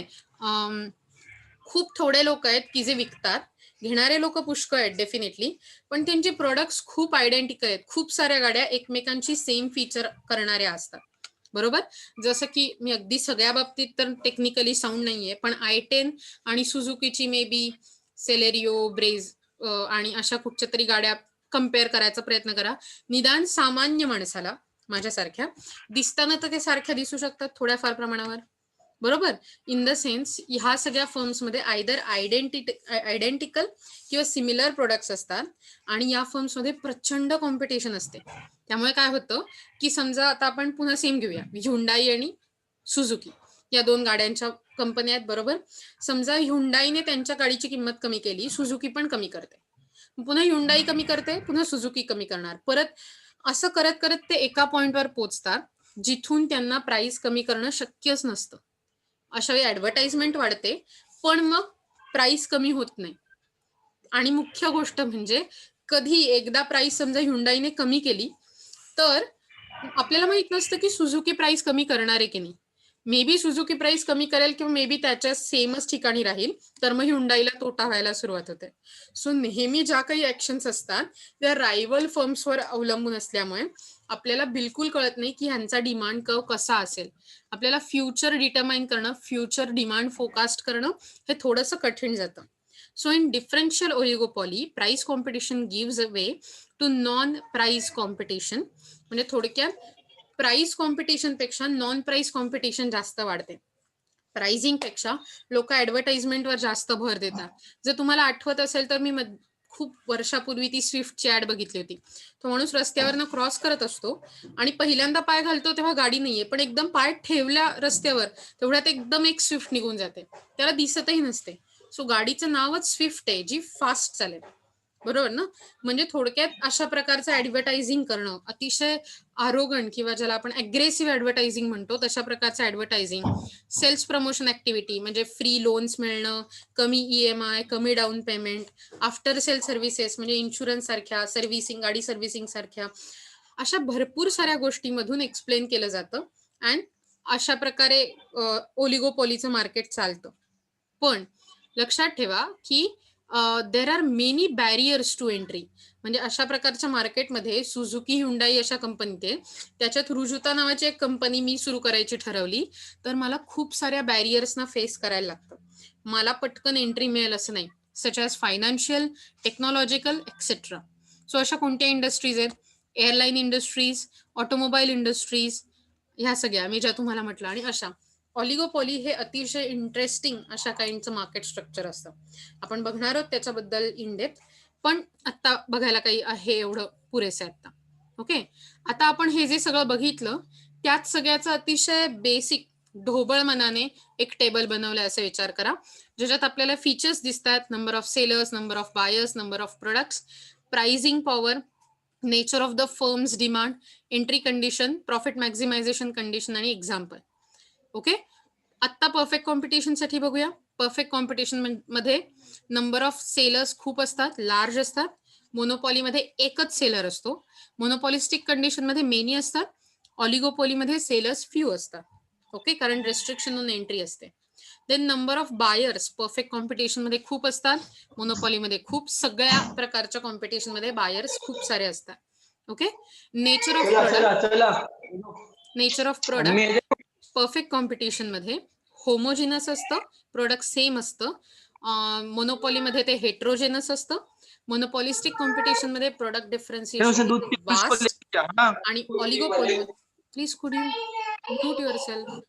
खूप थोडे लोक आहेत की जे विकतात, घेणारे लोक पुष्कळ आहेत डेफिनेटली, पण त्यांचे प्रोडक्ट्स खूप आयडेंटिकल आहेत. खूप साऱ्या गाड्या एकमेकांची सेम फीचर करणाऱ्या असतात. बरोबर. जसं की मी अगदी सगळ्या बाबतीत तर टेक्निकली साऊंड नाहीये पण i10 आणि सुझुकीची मे बी सेलेरिओ, ब्रेज आणि अशा कुठच्या तरी गाड्या कम्पेअर करायचा प्रयत्न करा. निदान सामान्य माणसाला माझ्यासारख्या दिसताना तर ते सारख्या दिसू शकतात थोड्याफार प्रमाणावर. बरोबर. इन द सेन्स ह्या सगळ्या फर्म्समध्ये आयदर आयडेंटिकल किंवा सिमिलर प्रोडक्ट्स असतात आणि या फर्म्समध्ये प्रचंड कॉम्पिटिशन असते. त्यामुळे काय होतं की समजा आता आपण पुन्हा सेम घेऊया, ह्युंडाई आणि सुझुकी या दोन गाड्यांच्या कंपन्या आहेत. बरोबर. समजा ह्युंडाईने त्यांच्या गाडीची किंमत कमी केली, सुझुकी पण कमी करते, पुन्हा ह्युंडाई कमी करते, पुन्हा सुझुकी कमी करणार, परत असं करत करत ते एका पॉइंटवर पोहोचतात जिथून त्यांना प्राइस कमी करणं शक्यच नसतं. अशा वेळी ऍडव्हर्टाइजमेंट वाढते पण मग प्राइस कमी होत नाही. आणि मुख्य गोष्ट म्हणजे कधी एकदा प्राइस समजा ह्युंडाईने कमी केली तर आपल्याला माहित नसतं की सुझुकी प्राइस कमी करणार आहे की नाही. मे बी सुझुकी प्राइस कमी करेल किंवा मे बी त्याच्या सेमच ठिकाणी राहील, तर मग ह्युंडाईला तोटा व्हायला सुरुवात होते. सो नेहमी ज्या काही ऍक्शन्स असतात त्या रायव्हल फर्म्सवर अवलंबून असल्यामुळे आपल्याला बिलकुल कळत नाही की ह्यांचा डिमांड कर्व कसा असेल. आपल्याला फ्युचर डिटरमाइन करणं, फ्युचर डिमांड फोरकास्ट करणं हे थोडंसं कठीण जातं. So in differential oligopoly price competition gives a way to non price competition. म्हणजे थोडक्यात प्राइस कॉम्पिटिशन पेक्षा नॉन प्राइस कॉम्पिटिशन जास्त वाढते. प्राइसिंग पेक्षा लोक ऍडव्हर्टाइजमेंटवर जास्त भर देतात. जर तुम्हाला आठवत असेल तर मी खूप वर्षापूर्वी ती स्विफ्टची ऍड बघितली होती. तो माणूस रस्त्यावरनं क्रॉस करत असतो आणि पहिल्यांदा पाय घालतो तेव्हा गाडी नाहीये, पण एकदम पाय ठेवल्या रस्त्यावर तेवढ्यात एकदम एक स्विफ्ट निघून जाते, त्याला दिसतही नसते. सो गाडीचं नावच स्विफ्ट आहे, जी फास्ट चालेल. बरोबर ना? म्हणजे थोडक्यात अशा प्रकारचं ऍडव्हर्टायझिंग करणं अतिशय आरोगंट किंवा ज्याला आपण अग्रेसिव्ह ऍडव्हर्टायझिंग म्हणतो तशा प्रकारचं ऍडव्हर्टायझिंग. सेल्स प्रमोशन ऍक्टिव्हिटी म्हणजे फ्री लोन्स मिळणं, कमी EMI, कमी down payment, after sale services म्हणजे इन्शुरन्स सारख्या, सर्व्हिसिंग, गाडी सर्व्हिसिंग सारख्या अशा भरपूर साऱ्या गोष्टींमधून एक्सप्लेन केलं जातं. अँड अशा प्रकारे ओलिगोपॉलीचं मार्केट चालतं. पण लक्षात ठेवा की there are many barriers to entry. म्हणजे अशा प्रकारच्या मार्केटमध्ये सुझुकी, ह्युंडाई अशा कंपनी, त्याच्यात रुजुता नावाची एक कंपनी मी सुरू करायची ठरवली तर मला खूप साऱ्या बॅरियर्सना फेस करायला लागतं. मला पटकन एंट्री मिळेल असं नाही, such as financial, technological etcetera. So अशा कोणत्या इंडस्ट्रीज आहेत? एअरलाईन इंडस्ट्रीज, ऑटोमोबाईल इंडस्ट्रीज, ह्या सगळ्या मी ज्या तुम्हाला म्हटलं. आणि अशा ऑलिगोपॉली हे अतिशय इंटरेस्टिंग अशा काहींचं मार्केट स्ट्रक्चर असतं. आपण बघणार आहोत त्याच्याबद्दल इन डेप्थ, पण आता बघायला काही आहे एवढं पुरेसं आहे आता. ओके, आता आपण हे जे सगळं बघितलं त्यात सगळ्याचं अतिशय बेसिक ढोबळ मनाने एक टेबल बनवलंय असं विचार करा, ज्याच्यात आपल्याला फीचर्स दिसतात: number of sellers, number of buyers, number of products, pricing power, nature of the firms demand, entry condition, profit maximisation condition आणि एक्झाम्पल. ओके, आत्ता परफेक्ट कॉम्पिटिशन साठी बघूया. परफेक्ट कॉम्पिटिशन मध्ये नंबर ऑफ सेलर्स खूप असतात, large असतात. मोनोपॉलीमध्ये एकच seller असतो. मोनोपॉलिस्टिक कंडिशन मध्ये मेनी असतात. ऑलिगोपॉलीमध्ये सेलर्स फ्यू असतात. ओके, कारण रेस्ट्रिक्शन ऑन एंट्री असते. Then number of buyers perfect competition मध्ये खूप असतात, मोनोपॉलीमध्ये खूप. सगळ्या प्रकारच्या कॉम्पिटिशन मध्ये बायर्स खूप सारे असतात. Okay, nature of product perfect competition मध्ये होमोजिनस असतं, प्रोडक्ट सेम असतं. मोनोपॉलीमध्ये ते हेट्रोजेनस असतं. मोनोपॉलिस्टिक कॉम्पिटिशन मध्ये प्रोडक्ट डिफरन्सिएशन वास्ट. आणि ऑलिगोपॉलीमध्ये प्लीज कुड यू म्यूट युअरसेल्फ.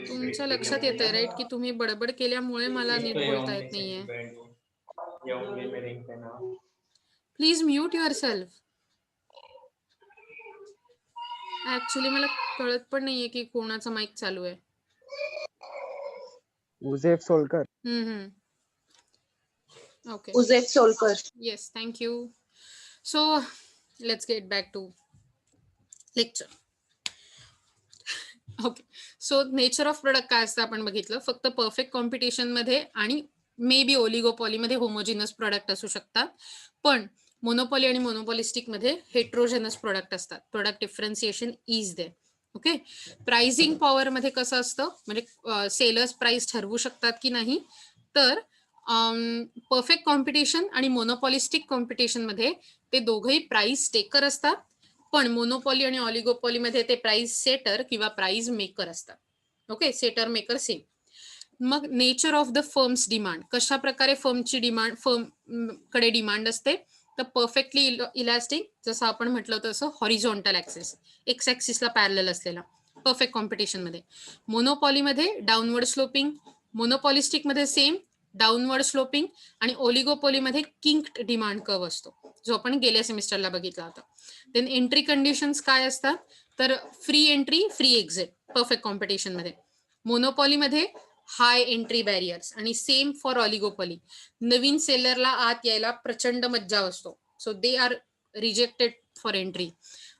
तुमच्या लक्षात येतंय राईट की तुम्ही बडबड केल्यामुळे मला नीट बोलता येत नाहीये. Please mute yourself. ऍक्च्युली मला कळत पण नाहीये की कोणाचा माईक चालू आहे. Ujef Solkar. Okay, Ujef Solkar. Yes, thank you. So let's get back to lecture. Okay, so nature of product काय असतं आपण बघितलं. फक्त परफेक्ट कॉम्पिटिशन मध्ये आणि मे बी ओलिगोपॉली मध्ये होमोजिनस प्रोडक्ट असू शकतात, पण मोनोपॉली आणि मोनोपॉलिस्टिक मध्ये हेट्रोजेनस प्रोडक्ट असतात. Product differentiation is there. Okay, pricing power मध्ये कसं असतं, म्हणजे सेलर्स प्राइस ठरवू शकतात की नाही. तर परफेक्ट कॉम्पिटिशन आणि मोनोपॉलिस्टिक कॉम्पिटिशन मध्ये ते दोघंही प्राइस टेकर असतात, पण मोनोपॉली आणि ऑलिगोपॉली मध्ये ते प्राइस सेटर किंवा प्राइस मेकर असतात. Okay, setter maker same. मग nature of the firms demand, कशा प्रकारे फर्मची डिमांड, फर्म कडे डिमांड असते. तर परफेक्टली इलास्टिक, जसं आपण म्हटलं तसं हॉरिझॉन्टल ऍक्सिस, एक्स ऍक्सिसला पॅरलल असलेला परफेक्ट कॉम्पिटिशन मध्ये. मोनोपॉलीमध्ये डाऊनवर्ड स्लोपिंग, मोनोपॉलिस्टिक मध्ये सेम डाऊनवर्ड स्लोपिंग, आणि ओलिगोपॉलीमध्ये किंक्ड डिमांड कर्व असतो, जो आपण गेल्या सेमिस्टरला बघितला होता. देन एंट्री कंडिशन्स काय असतात, तर free entry, free exit perfect competition मध्ये. मोनोपॉलीमध्ये हाय एंट्री बॅरियर्स, आणि सेम फॉर ऑलिगोपॉली. नवीन सेलरला आत यायला प्रचंड मज्जा असतो, so they are rejected for entry.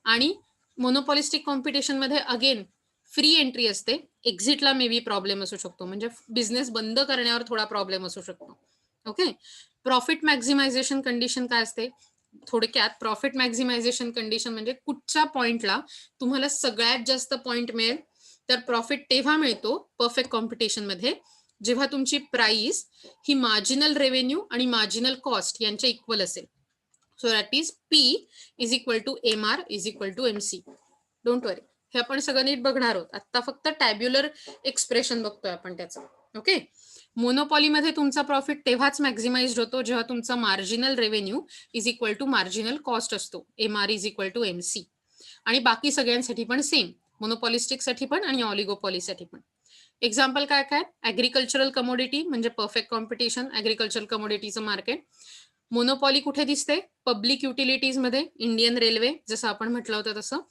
आणि मोनोपॉलिस्टिक कॉम्पिटिशन मध्ये अगेन फ्री एंट्री असते, एक्झिटला मे बी प्रॉब्लेम असू शकतो, म्हणजे बिझनेस बंद करण्यावर थोडा प्रॉब्लेम असू शकतो. ओके, प्रॉफिट मॅक्झिमायझेशन कंडिशन काय असते, थोडक्यात प्रॉफिट मॅक्झिमायझेशन कंडिशन म्हणजे कुठच्या पॉइंटला तुम्हाला सगळ्यात जास्त पॉइंट मिळेल. तर प्रॉफिट तेव्हा मिळतो परफेक्ट कॉम्पिटिशन मध्ये जेव्हा तुमची प्राइस ही मार्जिनल रेव्हेन्यू आणि मार्जिनल कॉस्ट यांच्या इक्वल असेल. So that is P is equal to MR is equal to MC. Don't worry, हे आपण सगळं नीट बघणार आहोत. आता फक्त टॅब्युलर एक्सप्रेशन बघतोय आपण त्याचं. ओके. मोनोपॉलीमध्ये तुमचा प्रॉफिट तेव्हाच मॅक्झिमाइज्ड होतो जेव्हा तुमचा marginal revenue is equal to marginal cost असतो. MR is equal to MC. आणि बाकी सगळ्यांसाठी पण सेम, मोनोपॉलिस्टिकसाठी पण आणि ऑलिगोपॉलीसाठी पण. एक्झाम्पल काय काय? ऍग्रिकल्चरल कमोडिटी म्हणजे परफेक्ट कॉम्पिटिशन, ऍग्रिकल्चरल कमोडिटीचं मार्केट. मोनोपॉली कुठे दिसते? पब्लिक युटिलिटीज मध्ये, इंडियन रेल्वे जसं आपण म्हटलं होतं तसं.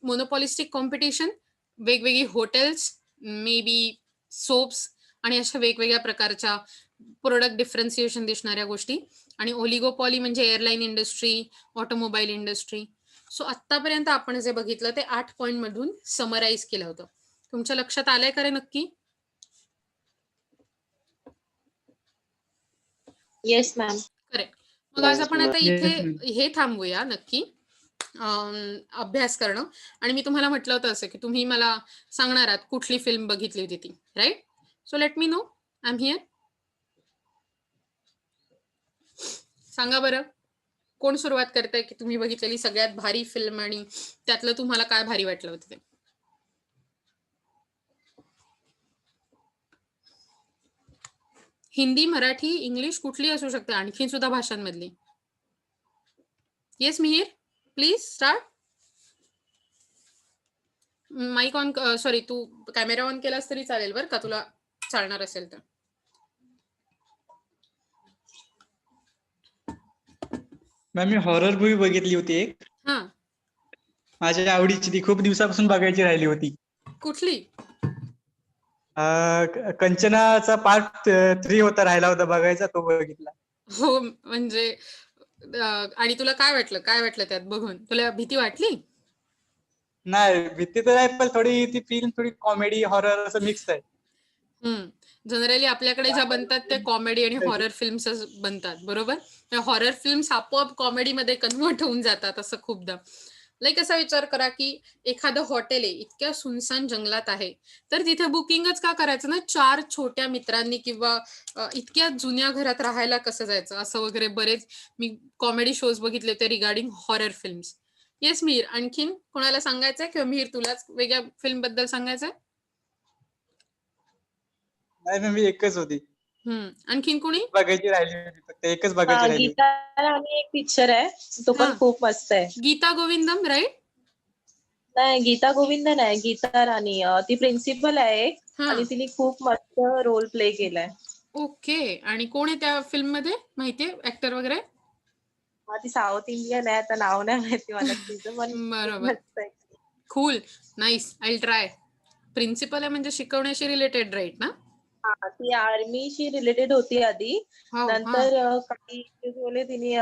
मोनोपॉलिस्टिक कॉम्पिटिशन, वेगवेगळी हॉटेल्स, मे बी सोप्स आणि अशा वेगवेगळ्या प्रकारच्या प्रोडक्ट डिफरन्सिएशन दिसणाऱ्या गोष्टी. आणि ओलिगोपॉली म्हणजे airline industry, automobile industry. So आतापर्यंत आपण जे बघितलं ते 8 पॉइंट मधून समराईज केलं होतं. तुमच्या लक्षात आलंय का रे नक्की? Yes, ma'am. करेक्ट. मग आज आपण आता Yes, इथे ma'am. हे थांबूया नक्की अभ्यास करणं. आणि मी तुम्हाला म्हटलं होतं असं की तुम्ही मला सांगणार आहात कुठली फिल्म बघितली होती ती, right? So let me know, I am here. सांगा बरं, कोण सुरुवात करताय की तुम्ही बघितलेली सगळ्यात भारी फिल्म आणि त्यातलं तुम्हाला काय भारी वाटलं होतं ते? हिंदी, मराठी, इंग्लिश कुठली असू शकते, आणखी सुद्धा भाषांमधली. Yes Mihir, please start. Mike on, sorry तू कॅमेरा ऑन केलास तरी चालेल बरं का, तुला चालणार असेल तर. मॅम मी हॉरर मूवी बघितली होती एक, हा, माझ्या आवडीची, ती खूप दिवसापासून बघायची राहिली होती. कुठली? कंचनाचा पार्ट 3 होता, राहिला होता बघायचा, तो बघितला. हो म्हणजे आणि तुला काय वाटलं त्यात बघून? तुला भीती वाटली? नाही, भीती तर नाही, पण थोडी ती फिल्म थोडी कॉमेडी हॉरर असं मिक्स आहे. जनरली आपल्याकडे ज्या बनतात ते कॉमेडी आणि हॉरर फिल्म्स बनतात, बरोबर? हॉरर फिल्म्स आपोआप कॉमेडीमध्ये कन्वर्ट होऊन जातात असं खूपदा. लाईक असा विचार करा की एखादं हॉटेल आहे, इतक्या सुनसान जंगलात आहे, तर तिथे बुकिंगच का करायचं ना 4 छोट्या मित्रांनी, किंवा इतक्या जुन्या घरात राहायला कसं जायचं, असं वगैरे बरेच मी कॉमेडी शोज बघितले होते regarding horror films. Yes Mihir, आणखीन कोणाला सांगायचंय किंवा मिहिर तुलाच वेगळ्या फिल्म बद्दल सांगायचंय? नाही मॅम, मी एकच होती आणखीन कोणी? बघायची राहिली होती, फक्त एकच बघायची राहिली होती. गीता राणी एक पिक्चर आहे, तो हा. पण खूप मस्त आहे. गीता गोविंदम, राईट? नाही, गीता गोविंद नाही, गीता राणी. ती प्रिन्सिपल आहे हा, आणि तिने खूप मस्त रोल प्ले केलाय. ओके. आणि कोण आहे त्या फिल्म मध्ये, माहितीये ऍक्टर वगैरे? ती साऊथ इंडियन आहे, आता नाव नाही माहिती मला तिचं, पण खूप बरोबर, मस्त आहे. Cool, nice, I try. Principle आहे म्हणजे शिकवण्याशी रिलेटेड, राईट ना? हा, ती आर्मीशी रिलेटेड होती आधी, हो, नंतर काही बोले तिने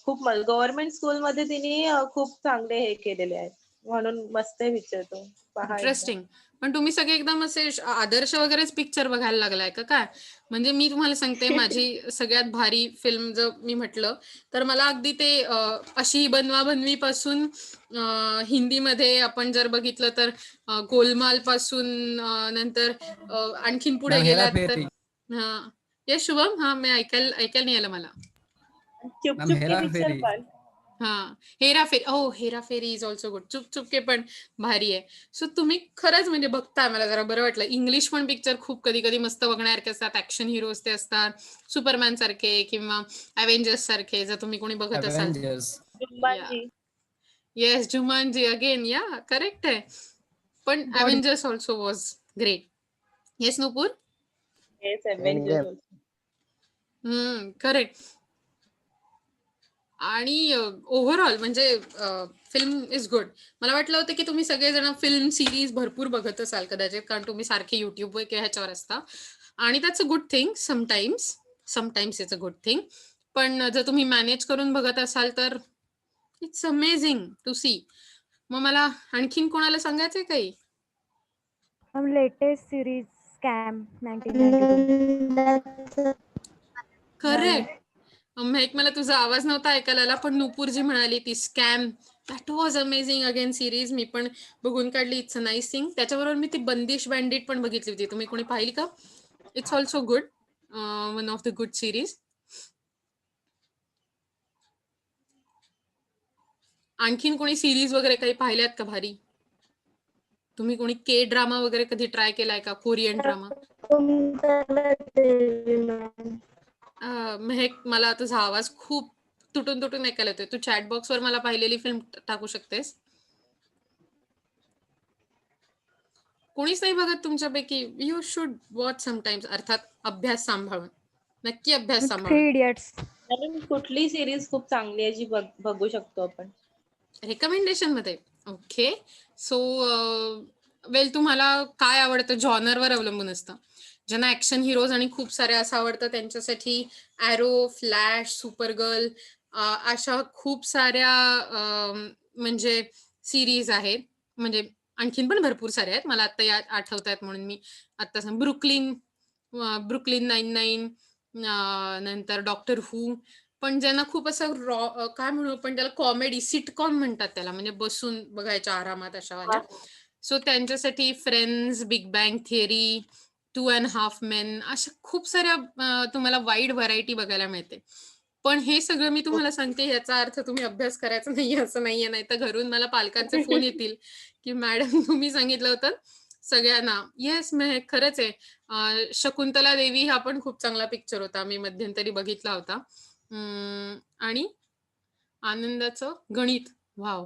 खूप गव्हर्नमेंट स्कूल मध्ये तिने खूप चांगले हे केलेले आहेत, म्हणून मस्त आहे पिक्चर तो, पहा एकदा. इंटरेस्टिंग. पण तुम्ही सगळे एकदम असे आदर्श वगैरेच पिक्चर बघायला लागलाय का काय? म्हणजे मी तुम्हाला सांगते, माझी सगळ्यात भारी फिल्म जर मी म्हटलं तर मला अगदी ते अशी बनवा बनवी पासून, हिंदीमध्ये आपण जर बघितलं तर गोलमाल पासून, नंतर आणखीन पुढे मॅम गेलात तर हेराफेरी. येस शुभम, हा मी ऐकायला नाही आलं मला. चुप मॅम चुप के पिक्चर हेराफेरी. पण. हा, हेराफेरी. हो, हेराफेरी इज ऑल्सो गुड. चुप चुप के पण भारी आहे. सो तुम्ही खरंच म्हणजे बघताय, मला जरा बरं वाटलं. इंग्लिश पण पिक्चर खूप कधी कधी मस्त बघण्यासारखे असतात, ऍक्शन हिरोज ते असतात, सुपरमॅन सारखे किंवा अव्हेंजर्स सारखे, जर तुम्ही कोणी बघत असाल. Avengers. Jumanji. Yes, Jumanji again, या करेक्ट आहे. पण Avengers also was great. Yes Nupur? Yes, Avengers. Correct. आणि ओव्हरऑल म्हणजे फिल्म इज गुड. मला वाटलं होतं की तुम्ही सगळेजण फिल्म सिरीज भरपूर बघत असाल कदाचित, कारण तुम्ही सारखे युट्यूबवर किंवा ह्याच्यावर असता, आणि that's a good thing. Sometimes it's a good thing. पण जर तुम्ही मॅनेज करून बघत असाल तर इट्स अमेझिंग टू सी. मग मला आणखीन कोणाला सांगायचंय काही? Latest series scam 1992. Correct. Mahak, मला तुझा आवाज नव्हता ऐकायला आला, पण नूपूर जी म्हणाली ती scam, that was amazing again series. मी पण बघून काढली. It's a nice thing. त्याच्याबरोबर मी ती बंदिश बँडिट पण बघितली होती. तुम्ही कोणी पाहिली का? It's also good, one of the good series. आणखीन कोणी सिरीज वगैरे काही पाहिल्यात का भारी? तुम्ही कोणी के ड्रामा वगैरे कधी ट्राय केलाय का? Korean drama? मेहक, मला तुझा आवाज खूप तुटून तुटून ऐकायला येतोय. तू चॅट बॉक्सवर मला पाहिलेली फिल्म टाकू शकतेस? कोणीच नाही बघत तुमच्यापैकी? You should watch sometimes. अर्थात अभ्यास सांभाळून. नक्की अभ्यास सांभाळून. 3 इडियट्स. आणि कुठली सिरीज खूप चांगली आहे जी बघू शकतो आपण? रेकमेंडेशन मध्ये. ओके. सो वेल, तुम्हाला काय आवडतं जॉनरवर अवलंबून असतं. ज्यांना ऍक्शन हिरोज आणि खूप सारे असं आवडतं त्यांच्यासाठी ॲरो, फ्लॅश, सुपरगर्ल अशा खूप साऱ्या म्हणजे सिरीज आहेत. म्हणजे आणखीन पण भरपूर साऱ्या आहेत. मला आता या आठवत आहेत म्हणून मी आता सांग. ब्रुकलिन 99, नंतर डॉक्टर हू. पण ज्यांना खूप असं काय म्हणू आपण त्याला, कॉमेडी सिटकॉम म्हणतात त्याला, म्हणजे बसून बघायच्या आरामात अशावाल्या. सो त्यांच्यासाठी friends, big bang theory, 2.5 Men अशा खूप साऱ्या तुम्हाला वाईड व्हरायटी बघायला मिळते. पण हे सगळं मी तुम्हाला सांगते याचा अर्थ तुम्ही अभ्यास करायचा नाहीये असं नाहीये. नाही तर घरून मला पालकांचे फोन येतील की मॅडम तुम्ही सांगितलं होतं सगळ्यांना. येस, खरंच आहे. शकुंतला देवी हा पण खूप चांगला पिक्चर होता. मी मध्यंतरी बघितला होता. आणि आनंदाचं गणित. वाव,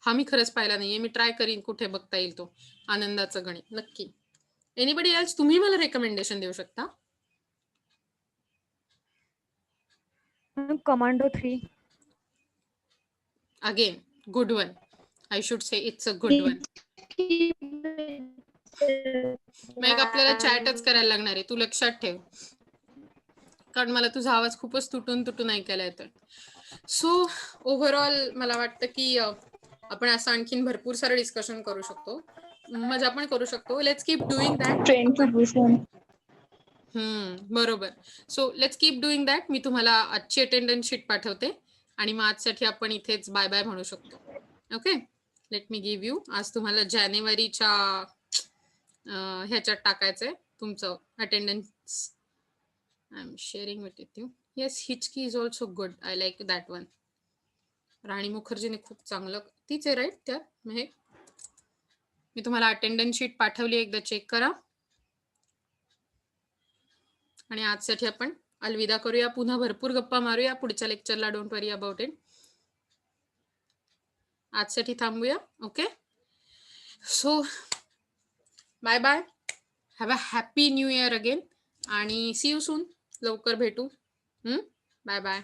हा मी खरंच पाहिला नाहीये. मी ट्राय करीन कुठे बघता येईल तो आनंदाचं गणित. नक्की. एनिबडी एल्स, तुम्ही मला रेकमेंडेशन देऊ शकता? Commando 3. Again good one. I should say it's a good one. मग आपल्याला चॅटच करायला लागणार आहे, तू लक्षात ठेव. कारण मला तुझा आवाज खूपच तुटून तुटून ऐकायला येतोय. सो ओव्हरऑल मला वाटतं की आपण असं आणखीन भरपूर सारं डिस्कशन करू शकतो, मजा पण करू शकतो. Let's keep doing that. Train to Busan. बरोबर. So let's keep doing that. मी तुम्हाला आजची अटेंडन्स शीट पाठवते आणि मग आजसाठी आपण इथेच बाय बाय म्हणू शकतो. Okay, let me give you. आज तुम्हाला जानेवारीच्या ह्याच्यात टाकायचंय तुमचं attendance. I am sharing with you. Yes, Hichki is also good. I like that one. Rani मुखर्जीने खूप चांगलं, तीच आहे राईट त्या. मी तुम्हाला अटेंडन्स शीट पाठवली, एकदा चेक करा. आणि आजसाठी आपण अलविदा करूया. पुन्हा भरपूर गप्पा मारूया पुढच्या लेक्चरला. Don't worry about it. आजसाठी थांबूया. Okay, so bye bye. Have a happy new year again आणि सी यू सून. लवकर भेटू. Bye bye.